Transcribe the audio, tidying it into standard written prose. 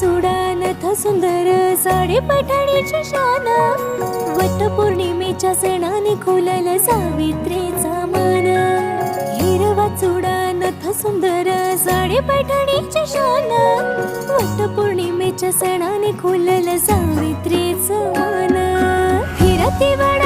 चुडा नथ सुंदर साडी पैठणीची शान, वटपौर्णिमेच्या सणाने खुलल सावित्रीचा मान. हिरवा चुडा नथ सुंदर साडी पैठणीची शान, वटपौर्णिमेच्या सणाने खुलल सावित्रीचा मान. फिरती वडा